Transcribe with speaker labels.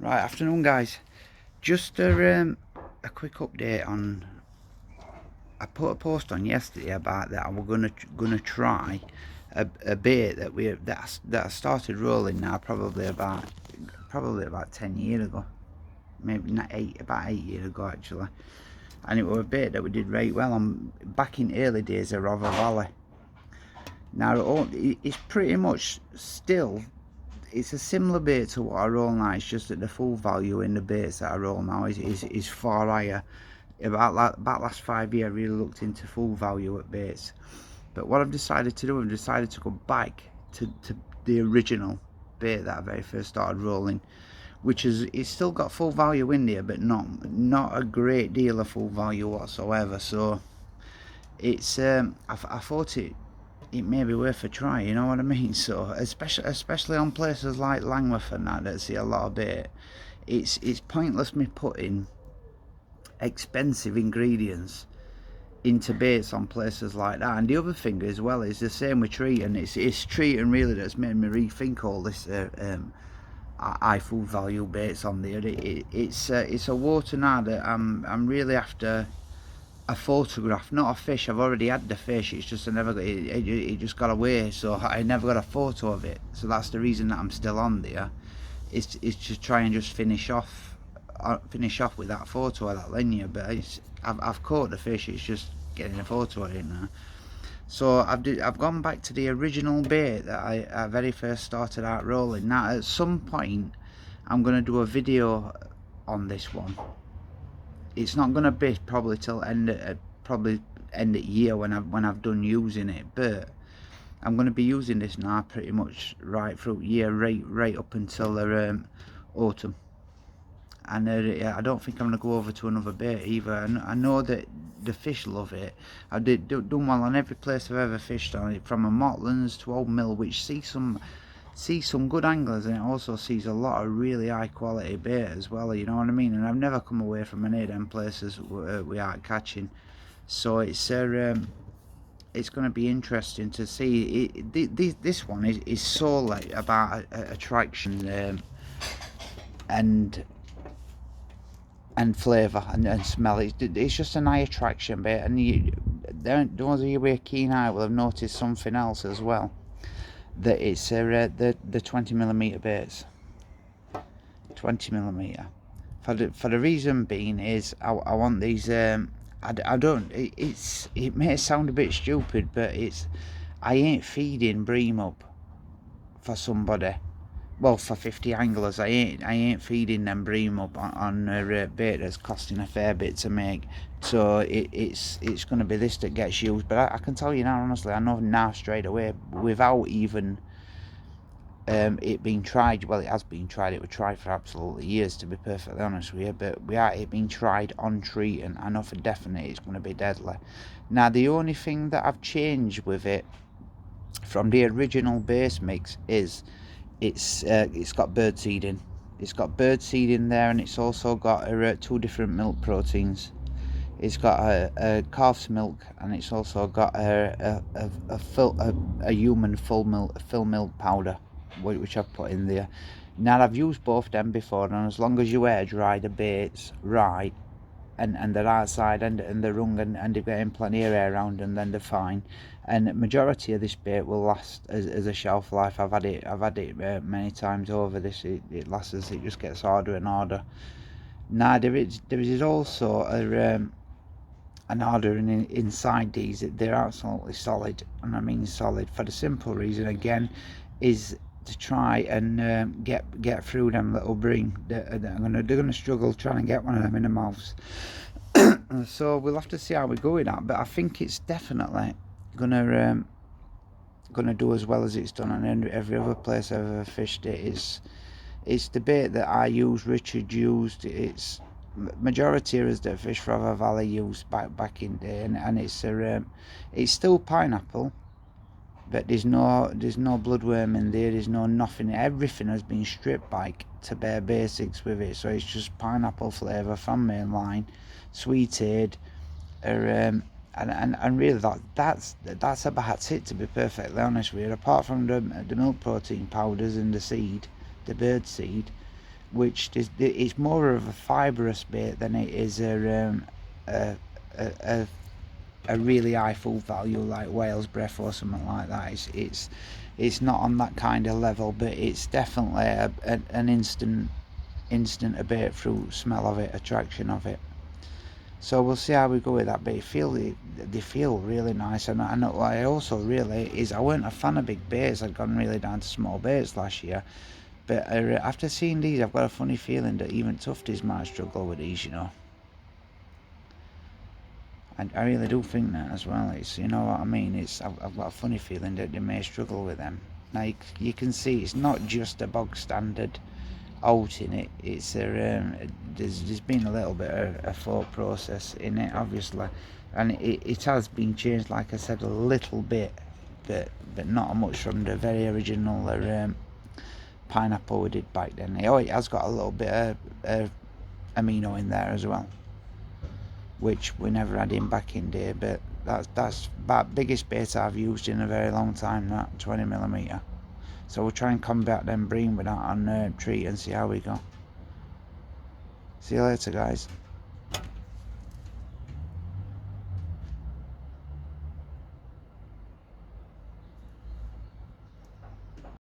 Speaker 1: Right, afternoon guys. Just a quick update on. I put a post on yesterday about that we're gonna try a bait that I started rolling now probably about 10 years ago, maybe not about 8 years ago actually, and it was a bait that we did right well on back in early days of River Valley. Now it's pretty much still. It's a similar bait to what I roll now. It's just that the full value in the baits that I roll now is far higher. About last 5 years, I really looked into full value at baits. But what I've decided to do, I've decided to go back to the original bait that I very first started rolling, which is it's still got full value in there, but not a great deal of full value whatsoever. So it's I thought it may be worth a try, you know what I mean? So especially on places like Langworth and that see a lot of bait, it's pointless me putting expensive ingredients into baits on places like that. And the other thing as well is the same with treating. It's treating really that's made me rethink all this high food value baits on there. It's a water now that I'm really after a photograph, not a fish. I've already had the fish, it's just I never got it just got away, so I never got a photo of it. So that's the reason that I'm still on there. It's to try and just finish off with that photo of that linear. But I've caught the fish, it's just getting a photo of it now. So I've gone back to the original bait that I very first started out rolling. Now at some point I'm going to do a video on this one. It's not going to be probably till end of year when I've done using it, but I'm going to be using this now pretty much right through year, right up until the autumn. And I don't think I'm going to go over to another bait either. I know that the fish love it. I done well on every place I've ever fished on it, from a Motlands to Old Mill, which see some good anglers, and it also sees a lot of really high quality bait as well, you know what I mean? And I've never come away from any of them places we aren't catching. So it's going to be interesting to see. This one is solely about attraction and flavour and smell. It's just an eye attraction bait, and those of you with a keen eye will have noticed something else as well. That it's the 20mm baits. 20mm. For the reason being is I want these. I don't. It may sound a bit stupid, but I ain't feeding bream up for somebody. Well, for 50 anglers, I ain't feeding them bream up on a bait that's costing a fair bit to make. So it's going to be this that gets used. But I can tell you now, honestly, I know now straight away, without even it being tried. Well, it has been tried. It was tried for absolutely years, to be perfectly honest with you. But it being tried on treat, and I know for definite it's going to be deadly. Now, the only thing that I've changed with it from the original base mix is it's got birdseed in. It's got birdseed in there, and it's also got two different milk proteins. It's got a calf's milk, and it's also got a human full milk powder, which I've put in there. Now, I've used both them before, and as long as you air dry the baits right, and they're outside and they're wrung and they're getting plenty of air around, and then they're fine. And the majority of this bait will last as a shelf life. I've had it many times over. It lasts, it just gets harder and harder. Now there is also an order inside these. They're absolutely solid, and I mean solid, for the simple reason again is to try and get through them little bream. They're gonna struggle trying to get one of them in the mouths. So we'll have to see how we go with that, but I think it's definitely gonna do as well as it's done on every other place I've ever fished it. It's the bait that I use, Richard used, it's majority of us that fish for River Valley used back in day, and it's still pineapple, but there's no bloodworm in there, there's no nothing. Everything has been stripped back to bare basics with it, so it's just pineapple flavour from mainline, sweetened, and really that's about it, to be perfectly honest with you. Apart from the milk protein powders and the seed, the bird seed, which is, it's more of a fibrous bait than it is a really high food value like whale's breath or something like that. It's not on that kind of level, but it's definitely an instant a bait through smell of it, attraction of it. So we'll see how we go with that, but they feel really nice. And I also really is, I weren't a fan of big baits. I'd gone really down to small baits last year, but after seeing these, I've got a funny feeling that even tufties might struggle with these, you know. I really do think that as well. It's, you know what I mean, it's, I've got a funny feeling that they may struggle with them. Now you can see it's not just a bog standard out in it. It's there's been a little bit of a thought process in it, obviously, and it has been changed, like I said, a little bit, but not much from the very original pineapple we did back then. Oh, it has got a little bit of amino in there as well, which we never had in back in day, but that's about the biggest bait I've used in a very long time, that 20mm. So we'll try and combat them bream with that on treat and see how we go. See you later, guys.